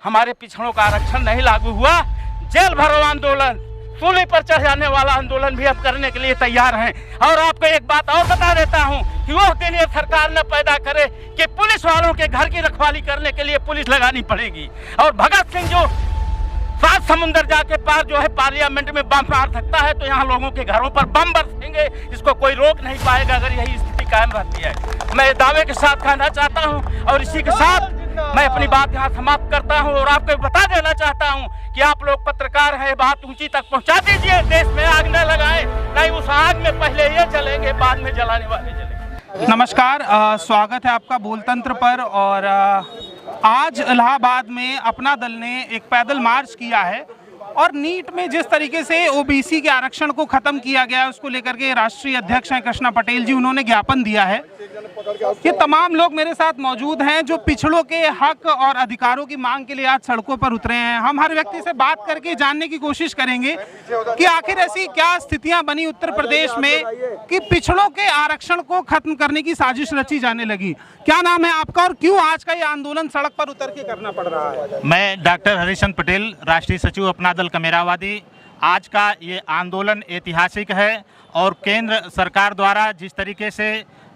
हमारे पिछड़ों का आरक्षण नहीं लागू हुआ। जेल भरो आंदोलन, सूली पर चढ़ जाने वाला आंदोलन भी अब करने के लिए तैयार हैं। और आपको एक बात और बता देता हूं कि वो दिन ये सरकार न पैदा करे कि पुलिस वालों के घर की रखवाली करने के लिए पुलिस लगानी पड़ेगी। और भगत सिंह जो 7 समुंदर जाके पार जो है पार्लियामेंट में बम मार सकता है, तो यहाँ लोगों के घरों पर बम बरसेंगे, इसको कोई रोक नहीं पाएगा अगर यही स्थिति कायम रहती है। मैं दावे के साथ कहना चाहता हूँ और इसी के साथ मैं अपनी बात यहाँ समाप्त करता हूँ और आपको बता देना चाहता हूँ कि आप लोग पत्रकार हैं, बात ऊंची तक पहुँचा दीजिए। देश में आग न लगाएं, नहीं उस आग में पहले ये जलेंगे, बाद में जलाने वाले जलेंगे। नमस्कार, स्वागत है आपका बोलतंत्र पर। और आज इलाहाबाद में अपना दल ने एक पैदल मार्च किया है और नीट में जिस तरीके से ओबीसी के आरक्षण को खत्म किया गया है उसको लेकर के राष्ट्रीय अध्यक्ष हैं कृष्णा पटेल जी, उन्होंने ज्ञापन दिया है। ये तमाम लोग मेरे साथ मौजूद हैं जो पिछड़ों के हक और अधिकारों की मांग के लिए आज सड़कों पर उतरे हैं। हम हर व्यक्ति से बात करके जानने की कोशिश करेंगे कि आखिर ऐसी क्या स्थितियां बनी उत्तर प्रदेश में कि पिछड़ों के आरक्षण को खत्म करने की साजिश रची जाने लगी। क्या नाम है आपका और क्यों आज का ये आंदोलन सड़क पर उतर के करना पड़ रहा है? मैं डॉक्टर हरिशंकर पटेल, राष्ट्रीय सचिव अपना दल कमेरावादी। आज का ये आंदोलन ऐतिहासिक है और केंद्र सरकार द्वारा जिस तरीके से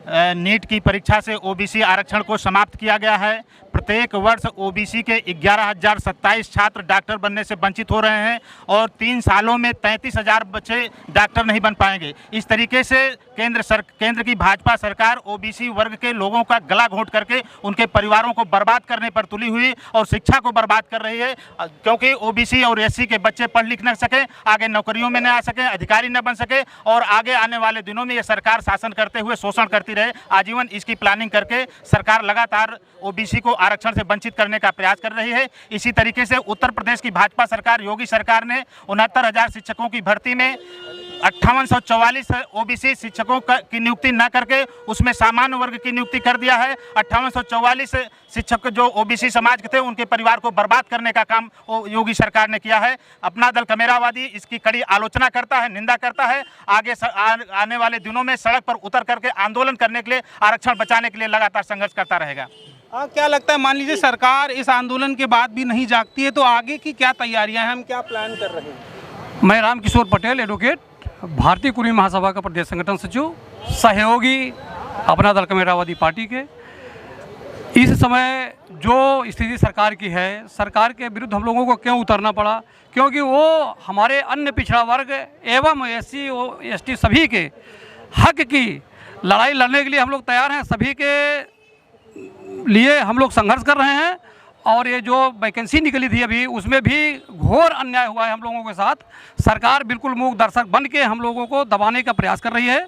नीट की परीक्षा से ओबीसी आरक्षण को समाप्त किया गया है, प्रत्येक वर्ष ओबीसी के 11,027 छात्र डॉक्टर बनने से वंचित हो रहे हैं और 3 सालों में 33,000 बच्चे डॉक्टर नहीं बन पाएंगे। इस तरीके से केंद्र की भाजपा सरकार ओबीसी वर्ग के लोगों का गला घोंट करके उनके परिवारों को बर्बाद करने पर तुली हुई और शिक्षा को बर्बाद कर रही है, क्योंकि ओबीसी और एससी के बच्चे पढ़ लिख न सके, आगे नौकरियों में न आ सके, अधिकारी न बन सके और आगे आने वाले दिनों में ये सरकार शासन करते हुए शोषण करती रहे। आजीवन इसकी प्लानिंग करके सरकार लगातार ओबीसी को आरक्षण से वंचित करने का प्रयास कर रही है। इसी तरीके से उत्तर प्रदेश की भाजपा सरकार, योगी सरकार ने 69,000 शिक्षकों की भर्ती में 5844 ओबीसी शिक्षकों की नियुक्ति न करके उसमें सामान्य वर्ग की नियुक्ति कर दिया है। 5844 शिक्षक जो ओबीसी समाज के थे उनके परिवार को बर्बाद करने का काम योगी सरकार ने किया है। अपना दल कमेरावादी इसकी कड़ी आलोचना करता है, निंदा करता है। आगे आने वाले दिनों में सड़क पर उतर करके आंदोलन करने के लिए, आरक्षण बचाने के लिए लगातार संघर्ष करता रहेगा। क्या लगता है, मान लीजिए सरकार इस आंदोलन के बाद भी नहीं जागती है तो आगे की क्या तैयारियां हैं, हम क्या प्लान कर रहे हैं? मैं रामकिशोर पटेल, एडवोकेट, भारतीय कुर्मी महासभा का प्रदेश संगठन सचिव, सहयोगी अपना दल कमेरावादी पार्टी के। इस समय जो स्थिति सरकार की है, सरकार के विरुद्ध हम लोगों को क्यों उतरना पड़ा? क्योंकि वो हमारे अन्य पिछड़ा वर्ग एवं एससी और एसटी सभी के हक की लड़ाई लड़ने के लिए हम लोग तैयार हैं। सभी के लिए हम लोग संघर्ष कर रहे हैं और ये जो वैकेंसी निकली थी अभी, उसमें भी घोर अन्याय हुआ है हम लोगों के साथ। सरकार बिल्कुल मूक दर्शक बन के हम लोगों को दबाने का प्रयास कर रही है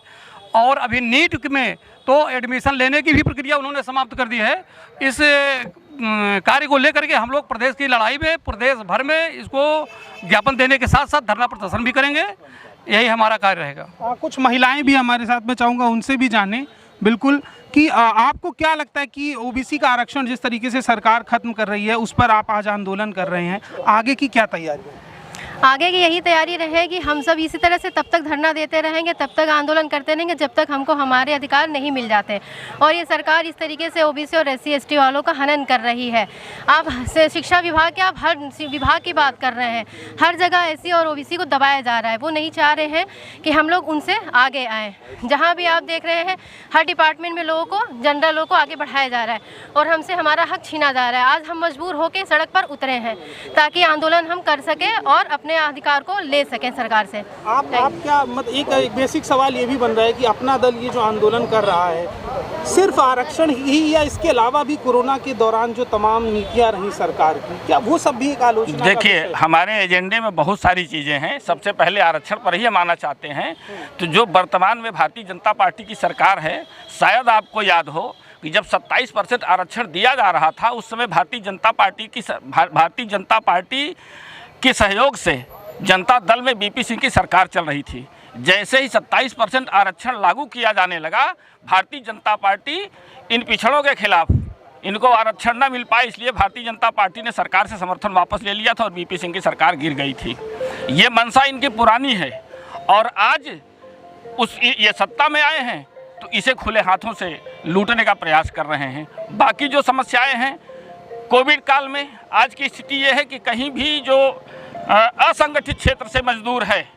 और अभी नीट में तो एडमिशन लेने की भी प्रक्रिया उन्होंने समाप्त कर दी है। इस कार्य को लेकर के हम लोग प्रदेश की लड़ाई में, प्रदेश भर में इसको ज्ञापन देने के साथ साथ धरना प्रदर्शन भी करेंगे। यही हमारा कार्य रहेगा। कुछ महिलाएं भी हमारे साथ में, चाहूँगा उनसे भी जाने बिल्कुल कि आपको क्या लगता है कि ओबीसी का आरक्षण जिस तरीके से सरकार खत्म कर रही है उस पर आप आज आंदोलन कर रहे हैं, आगे की क्या तैयारी है? आगे की यही तैयारी रहेगी। हम सब इसी तरह से तब तक धरना देते रहेंगे, तब तक आंदोलन करते रहेंगे जब तक हमको हमारे अधिकार नहीं मिल जाते। और ये सरकार इस तरीके से ओबीसी और एससी एसटी वालों का हनन कर रही है। आप शिक्षा विभाग के, आप हर विभाग की बात कर रहे हैं, हर जगह एससी और ओबीसी को दबाया जा रहा है। वो नहीं चाह रहे हैं कि हम लोग उनसे आगे आएँ। जहाँ भी आप देख रहे हैं हर डिपार्टमेंट में लोगों को, जनरल लोगों को आगे बढ़ाया जा रहा है और हमसे हमारा हक छीना जा रहा है। आज हम मजबूर होकर सड़क पर उतरे हैं ताकि आंदोलन हम कर सकें और अपने अधिकार को ले सकें सरकार से। आप क्या एक बेसिक सवाल ये भी बन रहा है कि अपना दल ये जो आंदोलन कर रहा है सिर्फ आरक्षण ही या इसके अलावा भी कोरोना के दौरान जो तमाम नीतियां रही सरकार की, क्या वो सब भी एक आलोचना? देखिए, हमारे एजेंडे में बहुत सारी चीज़ें हैं। सबसे पहले आरक्षण पर ही हम आना चाहते हैं। तो जो वर्तमान में भारतीय जनता पार्टी की सरकार है, शायद आपको याद हो कि जब 27% आरक्षण दिया जा रहा था उस समय भारतीय जनता पार्टी के सहयोग से जनता दल में बीपी सिंह की सरकार चल रही थी। जैसे ही 27% आरक्षण लागू किया जाने लगा, भारतीय जनता पार्टी इन पिछड़ों के खिलाफ, इनको आरक्षण न मिल पाए इसलिए भारतीय जनता पार्टी ने सरकार से समर्थन वापस ले लिया था और बीपी सिंह की सरकार गिर गई थी। ये मंशा इनकी पुरानी है और आज ये सत्ता में आए हैं तो इसे खुले हाथों से लूटने का प्रयास कर रहे हैं। बाकी जो समस्याएं हैं कोविड काल में आज की स्थिति ये है कि कहीं भी जो असंगठित क्षेत्र से मजदूर है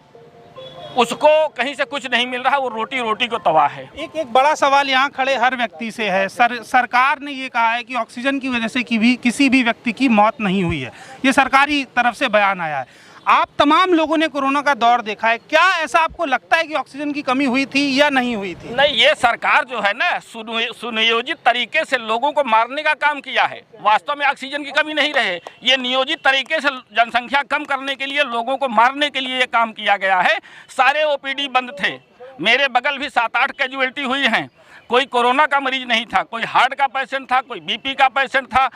उसको कहीं से कुछ नहीं मिल रहा, वो रोटी रोटी को तबाह है। एक बड़ा सवाल यहाँ खड़े हर व्यक्ति से है। सरकार ने ये कहा है कि ऑक्सीजन की वजह से किसी भी व्यक्ति की मौत नहीं हुई है, ये सरकारी तरफ से बयान आया है। आप तमाम लोगों ने कोरोना का दौर देखा है, क्या ऐसा आपको लगता है कि ऑक्सीजन की कमी हुई थी या नहीं हुई थी? नहीं, ये सरकार जो है ना सुनियोजित तरीके से लोगों को मारने का काम किया है। वास्तव में ऑक्सीजन की कमी नहीं रहे, ये नियोजित तरीके से जनसंख्या कम करने के लिए, लोगों को मारने के लिए ये काम किया गया है। सारे ओपीडी बंद थे, मेरे बगल भी 7-8 कैजुअल्टी हुई हैं। कोई कोरोना का मरीज नहीं था, कोई हार्ट का पेशेंट था, कोई बीपी का पेशेंट था,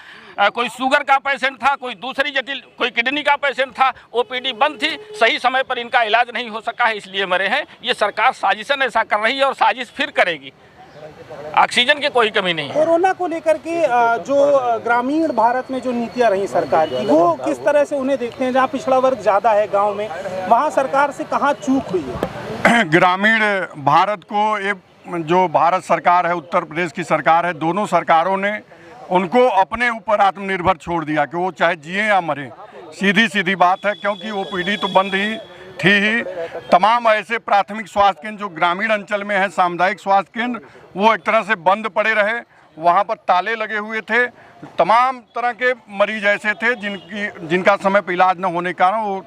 कोई शुगर का पेशेंट था, कोई दूसरी जटिल, कोई किडनी का पेशेंट था। ओपीडी बंद थी, सही समय पर इनका इलाज नहीं हो सका है, इसलिए मरे हैं। ये सरकार साजिशन ऐसा कर रही है और साजिश फिर करेगी। ऑक्सीजन की कोई कमी नहीं है। कोरोना को लेकर के जो ग्रामीण भारत में जो नीतियां रही सरकार की, वो किस तरह से उन्हें देखते हैं? जहाँ पिछड़ा वर्ग ज़्यादा है गाँव में, वहाँ सरकार से कहाँ चूक हुई है? ग्रामीण भारत को एक जो भारत सरकार है, उत्तर प्रदेश की सरकार है, दोनों सरकारों ने उनको अपने ऊपर आत्मनिर्भर छोड़ दिया कि वो चाहे जिए या मरे। सीधी बात है, क्योंकि ओपीडी तो बंद ही थी ही। तमाम ऐसे प्राथमिक स्वास्थ्य केंद्र जो ग्रामीण अंचल में है, सामुदायिक स्वास्थ्य केंद्र, वो एक तरह से बंद पड़े रहे, वहाँ पर ताले लगे हुए थे। तमाम तरह के मरीज ऐसे थे जिनका समय पर इलाज न होने के कारण वो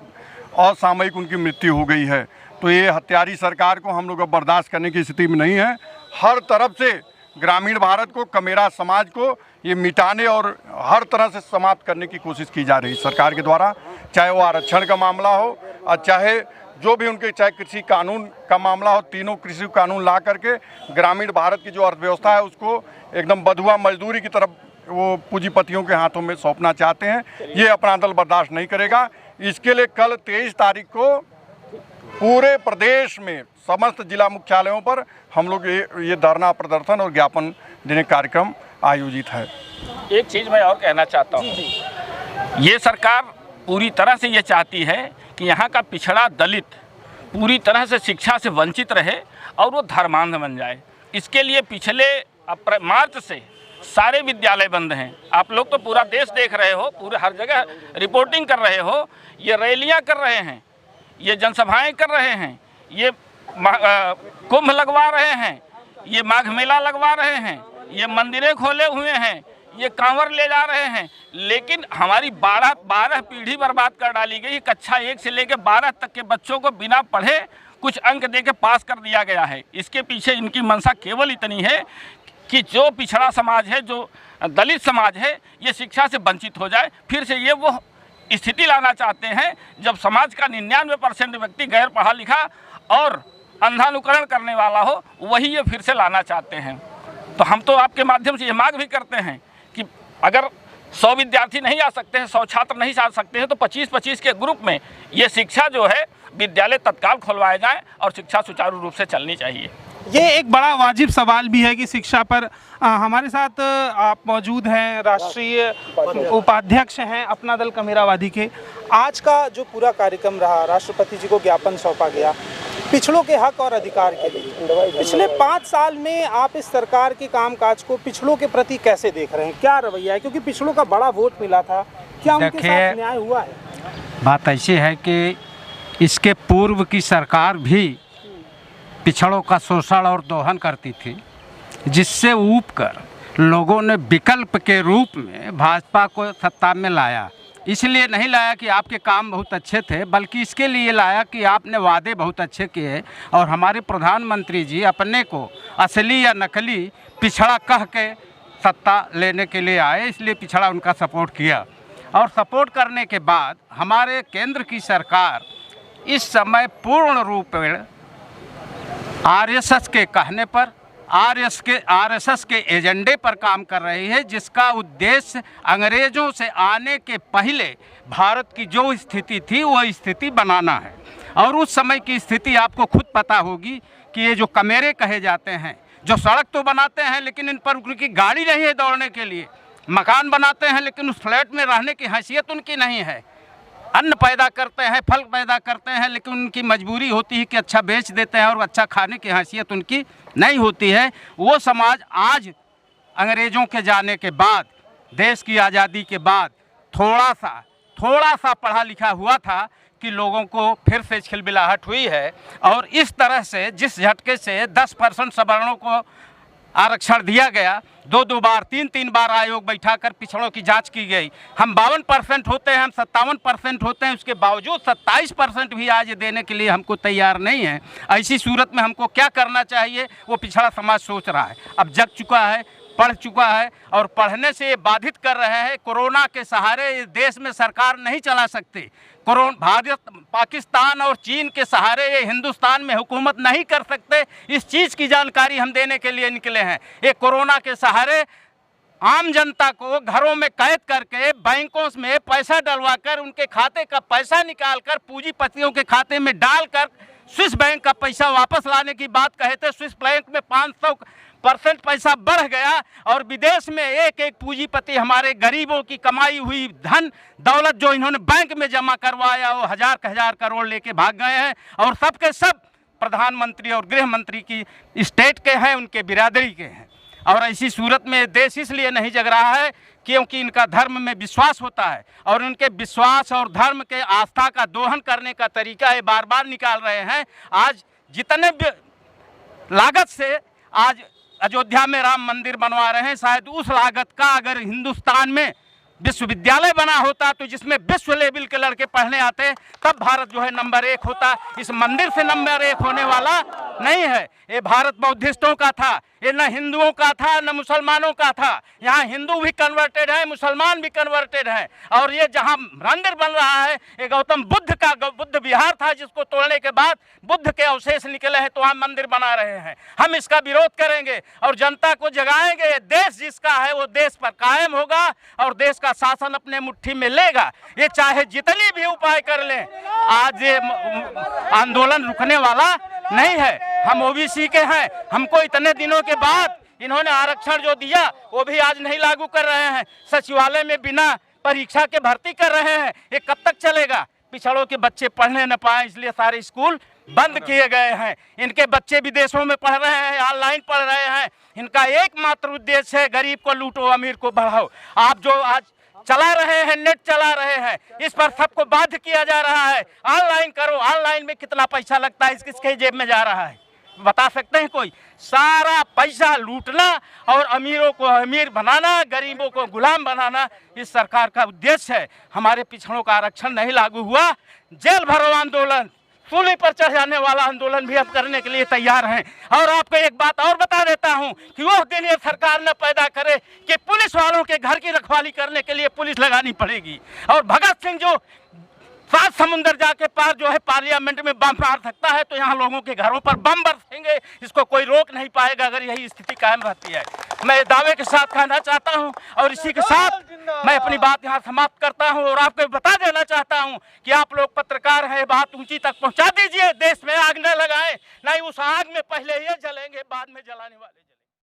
असामयिक उनकी मृत्यु हो गई है। तो ये हत्यारी सरकार को हम लोग अब बर्दाश्त करने की स्थिति में नहीं है। हर तरफ से ग्रामीण भारत को, कमेरा समाज को ये मिटाने और हर तरह से समाप्त करने की कोशिश की जा रही है सरकार के द्वारा। चाहे वो आरक्षण का मामला हो और चाहे जो भी उनके, चाहे कृषि कानून का मामला हो, तीनों कृषि कानून ला करके ग्रामीण भारत की जो अर्थव्यवस्था है उसको एकदम बधुआ मजदूरी की तरफ वो पूंजीपतियों के हाथों में सौंपना चाहते हैं। ये अपना दल बर्दाश्त नहीं करेगा। इसके लिए कल 23 तारीख को पूरे प्रदेश में समस्त जिला मुख्यालयों पर हम लोग ये धरना प्रदर्शन और ज्ञापन देने कार्यक्रम आयोजित है। एक चीज़ मैं और कहना चाहता हूँ, ये सरकार पूरी तरह से ये चाहती है कि यहाँ का पिछड़ा दलित पूरी तरह से शिक्षा से वंचित रहे और वो धर्मांध बन जाए। इसके लिए पिछले मार्च से सारे विद्यालय बंद हैं। आप लोग तो पूरा देश देख रहे हो, पूरे हर जगह रिपोर्टिंग कर रहे हो। ये रैलियाँ कर रहे हैं, ये जनसभाएं कर रहे हैं, ये कुंभ लगवा रहे हैं, ये माघ मेला लगवा रहे हैं, ये मंदिरें खोले हुए हैं, ये कांवर ले जा रहे हैं। लेकिन हमारी 12 पीढ़ी बर्बाद कर डाली गई। कक्षा 1 से लेकर 12 तक के बच्चों को बिना पढ़े कुछ अंक दे के पास कर दिया गया है। इसके पीछे इनकी मंशा केवल इतनी है कि जो पिछड़ा समाज है, जो दलित समाज है, ये शिक्षा से वंचित हो जाए। फिर से ये वो स्थिति लाना चाहते हैं जब समाज का 99% व्यक्ति गैर पढ़ा लिखा और अंधानुकरण करने वाला हो, वही ये फिर से लाना चाहते हैं। तो हम तो आपके माध्यम से ये मांग भी करते हैं कि अगर 100 विद्यार्थी नहीं आ सकते हैं, 100 छात्र नहीं आ सकते हैं, तो 25-25 के ग्रुप में ये शिक्षा जो है विद्यालय तत्काल खुलवाए जाएं और शिक्षा सुचारू रूप से चलनी चाहिए। ये एक बड़ा वाजिब सवाल भी है कि शिक्षा पर हमारे साथ आप मौजूद हैं, राष्ट्रीय उपाध्यक्ष हैं अपना दल कमेरावादी के। आज का जो पूरा कार्यक्रम रहा, राष्ट्रपति जी को ज्ञापन सौंपा गया पिछड़ों के हक और अधिकार के लिए। पिछले 5 साल में आप इस सरकार के कामकाज को पिछड़ों के प्रति कैसे देख रहे हैं? क्या रवैया है? क्योंकि पिछड़ों का बड़ा वोट मिला था, क्या उनके साथ न्याय हुआ है? बात ऐसी है कि इसके पूर्व की सरकार भी पिछड़ों का शोषण और दोहन करती थी, जिससे ऊब कर लोगों ने विकल्प के रूप में भाजपा को सत्ता में लाया। इसलिए नहीं लाया कि आपके काम बहुत अच्छे थे, बल्कि इसके लिए लाया कि आपने वादे बहुत अच्छे किए और हमारे प्रधानमंत्री जी अपने को असली या नकली पिछड़ा कह के सत्ता लेने के लिए आए, इसलिए पिछड़ा उनका सपोर्ट किया। और सपोर्ट करने के बाद हमारे केंद्र की सरकार इस समय पूर्ण रूप में आरएसएस के कहने पर, आरएसएस के एजेंडे पर काम कर रही है, जिसका उद्देश्य अंग्रेज़ों से आने के पहले भारत की जो स्थिति थी वह स्थिति बनाना है। और उस समय की स्थिति आपको खुद पता होगी कि ये जो कमेरे कहे जाते हैं, जो सड़क तो बनाते हैं लेकिन इन पर उनकी गाड़ी नहीं है दौड़ने के लिए, मकान बनाते हैं लेकिन उस फ्लैट में रहने की हैसियत उनकी नहीं है, अन्न पैदा करते हैं, फल पैदा करते हैं, लेकिन उनकी मजबूरी होती है कि अच्छा बेच देते हैं और अच्छा खाने की हैसियत उनकी नहीं होती है। वो समाज आज अंग्रेज़ों के जाने के बाद देश की आज़ादी के बाद थोड़ा सा पढ़ा लिखा हुआ था कि लोगों को फिर से खिलबिलाहट हुई है। और इस तरह से जिस झटके से 10% सवर्णों को आरक्षण दिया गया, 2 बार 3 बार आयोग बैठाकर पिछड़ों की जांच की गई। हम 52% होते हैं, हम 57% होते हैं, उसके बावजूद 27% भी आज देने के लिए हमको तैयार नहीं है। ऐसी सूरत में हमको क्या करना चाहिए वो पिछड़ा समाज सोच रहा है। अब जग चुका है, पढ़ चुका है और पढ़ने से ये बाधित कर रहे हैं। कोरोना के सहारे इस देश में सरकार नहीं चला सकती। भारत, पाकिस्तान और चीन के सहारे ये हिंदुस्तान में हुकूमत नहीं कर सकते। इस चीज़ की जानकारी हम देने के लिए निकले हैं। ये कोरोना के सहारे आम जनता को घरों में कैद करके बैंकों में पैसा डलवाकर उनके खाते का पैसा निकालकर पूंजीपतियों के खाते में डालकर स्विस बैंक का पैसा वापस लाने की बात कहे थे। स्विस बैंक में 500% पैसा बढ़ गया और विदेश में एक पूंजीपति हमारे गरीबों की कमाई हुई धन दौलत जो इन्होंने बैंक में जमा करवाया वो हजार करोड़ लेके भाग गए हैं। और सबके सब प्रधानमंत्री और गृह मंत्री की स्टेट के हैं, उनके बिरादरी के हैं। और ऐसी सूरत में देश इसलिए नहीं जग रहा है क्योंकि इनका धर्म में विश्वास होता है और उनके विश्वास और धर्म के आस्था का दोहन करने का तरीका ये बार बार निकाल रहे हैं। आज जितने लागत से आज अयोध्या में राम मंदिर बनवा रहे हैं, शायद उस लागत का अगर हिंदुस्तान में विश्वविद्यालय बना होता तो जिसमें विश्व लेवल के लड़के पढ़ने आते तब भारत जो है नंबर 1 होता। इस मंदिर से नंबर 1 होने वाला नहीं है। ये भारत बौद्धिस्टों का था, ये न हिंदुओं का था न मुसलमानों का था। यहाँ हिंदू भी कन्वर्टेड है, मुसलमान भी कन्वर्टेड है। और ये जहाँ मंदिर बन रहा है ये गौतम बुद्ध का बुद्ध विहार था जिसको तोड़ने के बाद बुद्ध के अवशेष निकले हैं तो वहाँ मंदिर बना रहे हैं। हम इसका विरोध करेंगे और जनता को जगाएंगे। देश जिसका है वो देश पर कायम होगा और देश का शासन अपने मुट्ठी में लेगा। ये चाहे जितनी भी उपाय कर लें, आज ये आंदोलन रुकने वाला नहीं है। हम ओबीसी के हैं, हमको इतने दिनों के बाद इन्होंने आरक्षण जो दिया वो भी आज नहीं लागू कर रहे हैं। सचिवालय में बिना परीक्षा के भर्ती कर रहे हैं। ये कब तक चलेगा? पिछड़ों के बच्चे पढ़ने न पाए इसलिए सारे स्कूल बंद किए गए हैं। इनके बच्चे विदेशों में पढ़ रहे हैं, ऑनलाइन पढ़ रहे हैं। इनका एकमात्र उद्देश्य है गरीब को लूटो, अमीर को बढ़ाओ। आप जो आज चला रहे हैं, नेट चला रहे हैं, इस पर सबको बाध्य किया जा रहा है। ऑनलाइन करो, ऑनलाइन में कितना पैसा लगता है, किसके जेब में जा रहा है बता सकते हैं कोई? सारा पैसा लूटना और अमीरों को अमीर बनाना, गरीबों को गुलाम बनाना इस सरकार का उद्देश्य है। हमारे पिछड़ों का आरक्षण नहीं लागू हुआ, जेल भरो आंदोलन, सूली पर चढ़ जाने वाला आंदोलन भी अब करने के लिए तैयार हैं। और आपको एक बात और बता देता हूं कि वो दिन ये सरकार न पैदा करे कि पुलिस वालों के घर की रखवाली करने के लिए पुलिस लगानी पड़ेगी। और भगत सिंह जो 7 समुंदर जाके पार जो है पार्लियामेंट में बम मार सकता है तो यहाँ लोगों के घरों पर बम बरसेंगे, इसको कोई रोक नहीं पाएगा अगर यही स्थिति कायम रहती है। मैं दावे के साथ कहना चाहता हूँ और इसी के साथ मैं अपनी बात यहाँ समाप्त करता हूँ और आपको बता देना चाहता हूँ कि आप लोग पत्रकार हैं, बात ऊंची तक पहुँचा दीजिए। देश में आग न लगाएं, नहीं उस आग में पहले ये जलेंगे बाद में जलाने वाले